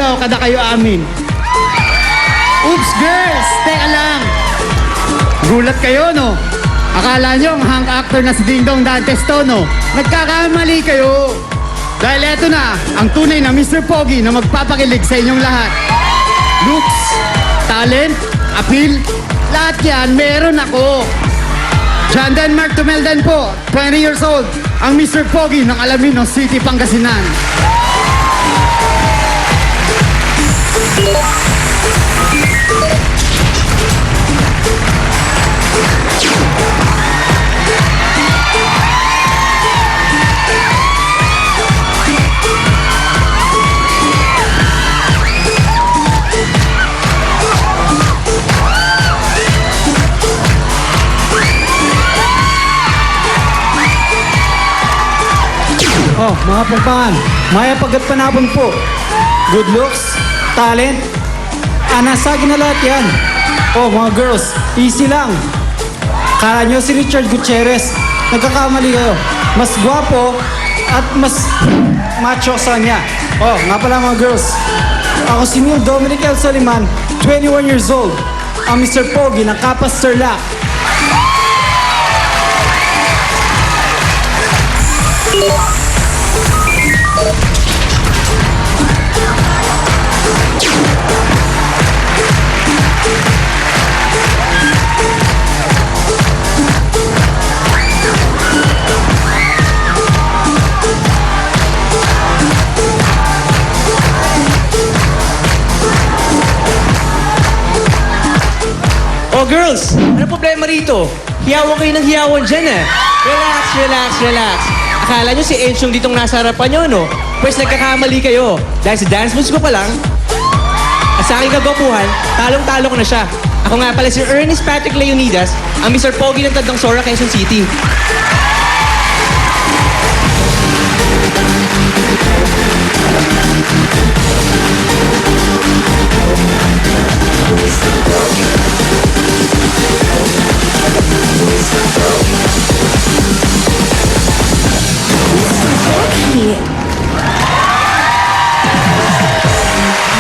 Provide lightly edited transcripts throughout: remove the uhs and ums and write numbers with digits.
daw kada kayo amin. Oops, girls! Teka lang. Gulat kayo, no? Akala nyo ang hang actor na si Dingdong Dantes to, no? Nagkakamali kayo. Dahil eto na, ang tunay na Mr. Pogi na magpapakilig sa inyong lahat. Looks, talent, appeal, lahat yan meron ako. John Denmark Tumelden po, 20 years old, ang Mr. Pogi ng Alamino City, Pangasinan. Oh, mga pagpangan, maya pagkat panabon po. Good looks, talent, nasagi na lahat yan. Oh, mga girls, easy lang. Kala nyo si Richard Gutierrez, nagkakamali kayo. Mas gwapo at mas macho sa kanya. Oh, nga pala mga girls, ako si Neil Dominic L. Soliman, 21 years old. Ang Mr. Pogi ng Kapas Tarlac. Oh, girls! Ano problema rito? Hiyawan kayo ng hiyawan dyan, eh. Relax, relax, relax. Akala nyo si Enchong ditong nasa harapan nyo, no? Pues nagkakamali kayo. Dahil sa dance moves ko pa lang, at sa aking kagwapuhan, talong-talo ko na siya. Ako nga pala si Ernest Patrick Leonidas, ang Mr. Pogi ng Tandang Sora, Quezon City.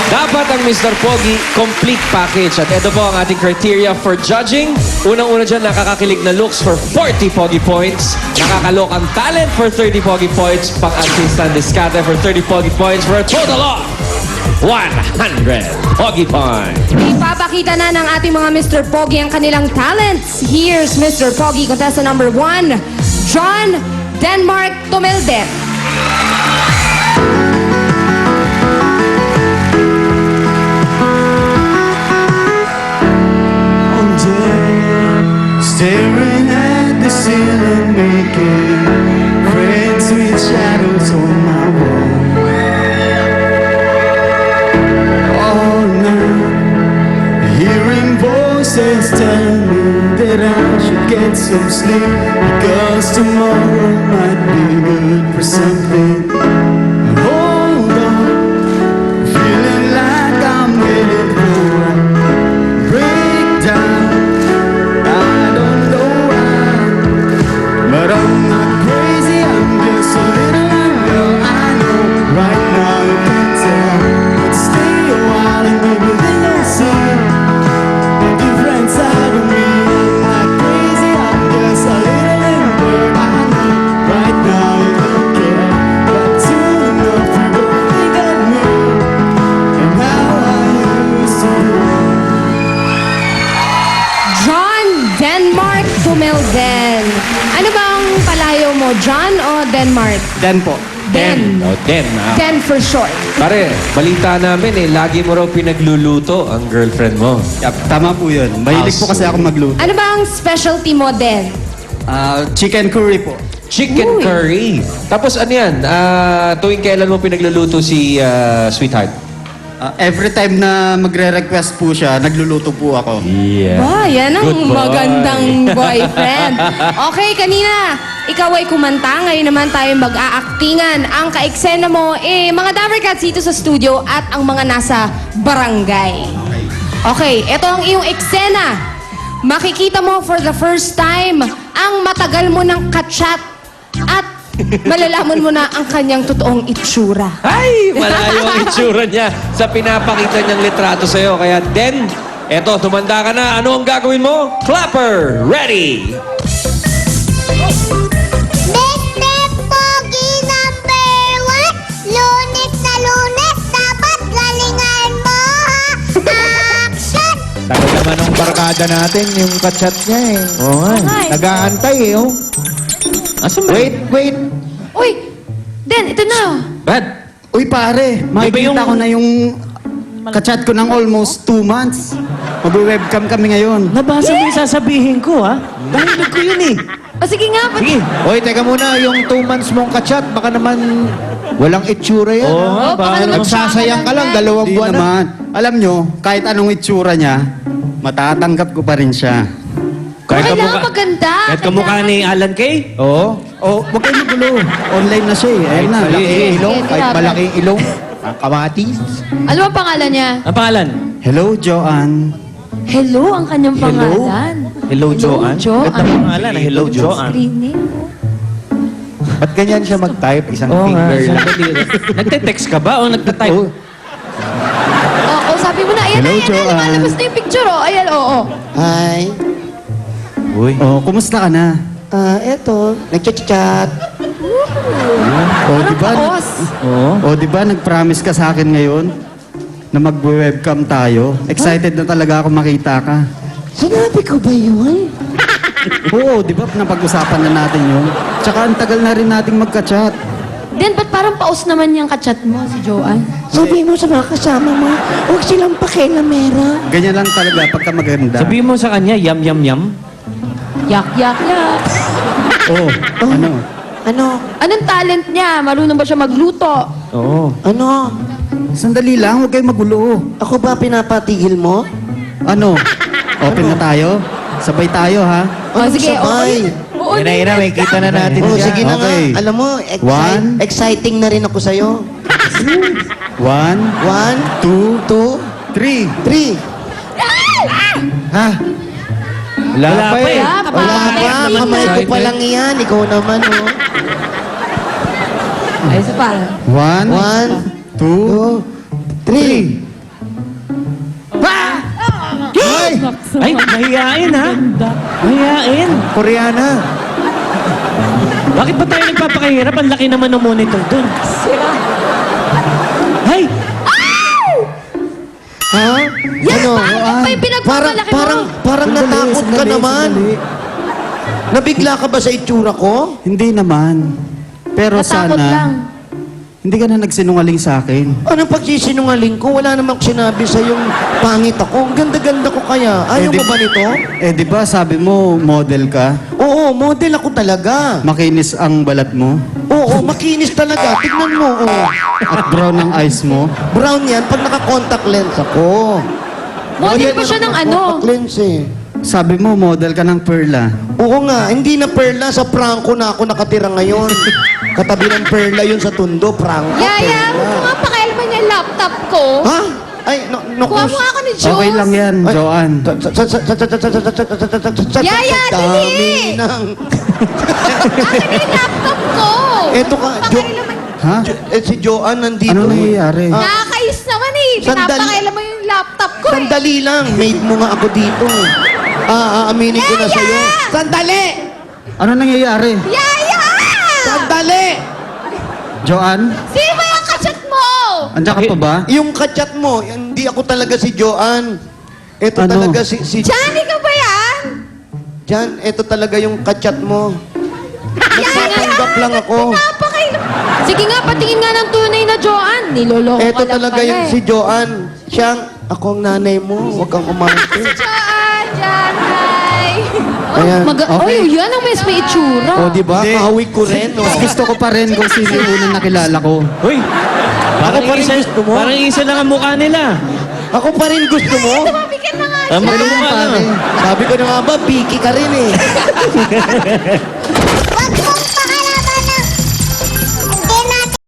Dapat ang Mr. Pogi, complete package. At ito po ang ating criteria for judging. Unang-una dyan, nakakakilig na looks for 40 Pogi points. Nakakalok ang talent for 30 Pogi points. Pang-artista diskarte for 30 Pogi points for a total of 100 Pogi points. Ipapakita na ng ating mga Mr. Pogi ang kanilang talents. Here's Mr. Pogi, contestant number 1, John Denmark Tumelden. Staring at the ceiling, making friends with shadows on my wall. All night, hearing voices telling me that I should get some sleep, because tomorrow might be good for something. Hold on, feeling like I'm headed for a breakdown. But I'm not crazy, I'm just a little unwell. I know right now you can tell, but stay a while and maybe then you'll see the different side of me. I'm not crazy, I'm just a little unwell. I know right now you don't care, but soon enough you will think of me and how I used to be. John Denmark Tumelden. Ano bang palayo mo, John o Denmark? Dan po. Den. Oh, Den. Den for short. Pare, balita namin lagi mo raw pinagluluto ang girlfriend mo. Yep, tama po yun. Mahilig po kasi ako magluto. Ano bang specialty mo, Den? Chicken curry po. Chicken Uy. curry. Tapos ano yan? Tuwing kailan mo pinagluluto si Sweetheart? Every time na magre-request po siya, nagluluto po ako. Yeah. Ba, yan ang Good boy. magandang boyfriend. Okay, kanina, ikaw ay kumanta. Ngayon naman tayo mag-aaktingan. Ang ka-eksena mo, mga Dabber Cats dito sa studio at ang mga nasa barangay. Okay, ito ang iyong eksena. Makikita mo for the first time ang matagal mo ng kachat at malalaman mo na ang kanyang totoong itsura. Ay, malayo ang itsura niya sa pinapakita niyang litrato sa'yo. Kaya, Den, eto, tumanda ka na. Ano ang gagawin mo? Clapper, ready! Mr. Pogi number 1, Lunes na Lunes, dapat galingan mo, ha? Action! Tagal naman ng barkada natin, yung kachat niya eh. Oo nga. Okay. Nag-aantay eh, oh. Wait. Uy, Den, ito na. Bad. Uy pare, makikita ko na yung kachat ko ng almost 2 months. Mag-webcam kami ngayon. Nabasa mo yung sasabihin ko, ha? Narinig ko yun eh. O sige nga, Sige. Hoy, teka muna, yung 2 months mong kachat, baka naman walang itsura yan. Oo nga, Oh, baka naman Nagsasayang ka lang, 2 Hindi buwan na. naman. Alam nyo, kahit anong itsura niya, matatanggap ko pa rin siya. kailangan maganda. Kahit kamukha ni Alan Kay? Oo. Oh, wag kayo magulo. Online na siya eh. Ayun na. Malaking ilong, Sige, kahit grabe. malaking ilong. Ang kamatis. Ano ang pangalan niya? Ang pangalan? Hello, Joanne. Hello, ang kanyang pangalan. Hello, Joanne. Joanne. Ganda ng pangalan, Hello, Joanne. Screen name. Ba't ganyan siya mag-type? Isang Oo nga, finger lang. Nagte-text ka ba o nagte-type? Oo. Oo, sabi mo na. Ayan Hello, na, ayan na. Joanne. Lumalabas na yung picture, oh. Ayan, oo. Hi. Uy. Oh, kumusta ka na? Eto, nagchat-chat. Oh, di ba? Kaos. Oh, di ba nag-promise ka sa akin ngayon na mag-webcam tayo? Excited na talaga ako makita ka. Sinabi ko ba yun? Oo, di ba napag-usapan na natin yun? Tsaka ang tagal na rin nating magka-chat. Den, ba't parang paus naman yung kachat mo, si Joanne? Sabi mo sa mga kasama mo, huwag silang pakialamera. Ganyan lang talaga pagka maganda. Sabihin mo sa kanya, yum, yum, yum. Yak, yak, yak. Oh, ano? Ano? Anong talent niya? Marunong ba siya magluto? Oo. Ano? Sandali lang, huwag kayo magulo. Ako ba pinapatigil mo? Ano? Open na tayo? Sabay tayo, ha? Ano sige, sabay? Oo, Yan na, may kita na natin Oh, siya. sige na nga. Okay. Alam mo, One. exciting na rin ako sa'yo. 1, 1, 2, 2, 3. 3. Ha? Wala Wala pa pa eh. Ah, Wala pa, kamay ko pa lang yan. Ikaw naman, oh. Ay, isa pa. 1, 1, 2, 2, 3. Ay, mahihain ha? Mahihain. Koreana. Bakit ba tayo nagpapakahirap? Ang laki naman ng monitor dun. Ay! Ha? Ano? Bakit pa yung pinagpapalaki Parang Sandali, natakot ka sandali, naman. sandali. Nabigla ka ba sa itsura ko? Hindi naman. Pero Natakot sana, lang. hindi ka na nagsinungaling sa akin. Anong pagsisinungaling ko? Wala namang sinabi sa yung pangit ako. Ang ganda-ganda ko kaya. Ayaw mo ba nito? Eh, di ba sabi mo, model ka? Oo, model ako talaga. Makinis ang balat mo? Oo, makinis talaga. Tignan mo, oh. At brown ang eyes mo? Brown yan pag naka-contact lens ako. Model ba siya ng ano? Contact lens eh. Sabi mo, model ka ng Perla. Oo nga, hindi na Perla. Sa Franco na ako nakatira ngayon. Katabi ng Perla yun sa Tondo, Franco. Yaya, Perla. huwag mo nga pakialaman yung laptop ko. Ha? Ay, Kuha mo nga ako ni Jones. Okay lang yan, Ay. Joanne. Yaya, dali! Dami ng... Akin yung laptop ko. Eto ka, Pakialaman. Ha? si Joanne nandito. Ano nangyayari? Nakakayos naman eh. Sandali. Pinapakailan mo yung laptop ko eh. Sandali lang, made mo nga ako dito. Aaminin ko na sa'yo. Sandali! Ano nangyayari? Yaya! Sandali! Joanne? Sino ba yung kachat mo? Andiyan ka pa ba? Yung kachat mo, hindi ako talaga si Joanne. Ito Ano? talaga si Johnny ka ba yan? Jan, ito talaga yung kachat mo. Nagpapanggap lang ako. Napakailan. Sige nga, patingin nga ng tunay na Joanne. Niloloko Ito ka lang talaga pala yung eh. si Joanne. Siyang, ako ang nanay mo. Huwag kang umarte. Joanne, Jan, hi. Ayan. Okay. Oy, yan ang may itsura. O, di ba? Hindi. Kahawig ko rin. Mas gusto ko pa rin kung sino yung unang nakilala ko. Uy! Parang pa rin isa, gusto mo? parang isa lang ang mukha nila. Ako pa rin gusto mo? Tumabigan na nga Ang siya. magkamukha lang. Sabi ko na nga ba, picky ka rin eh.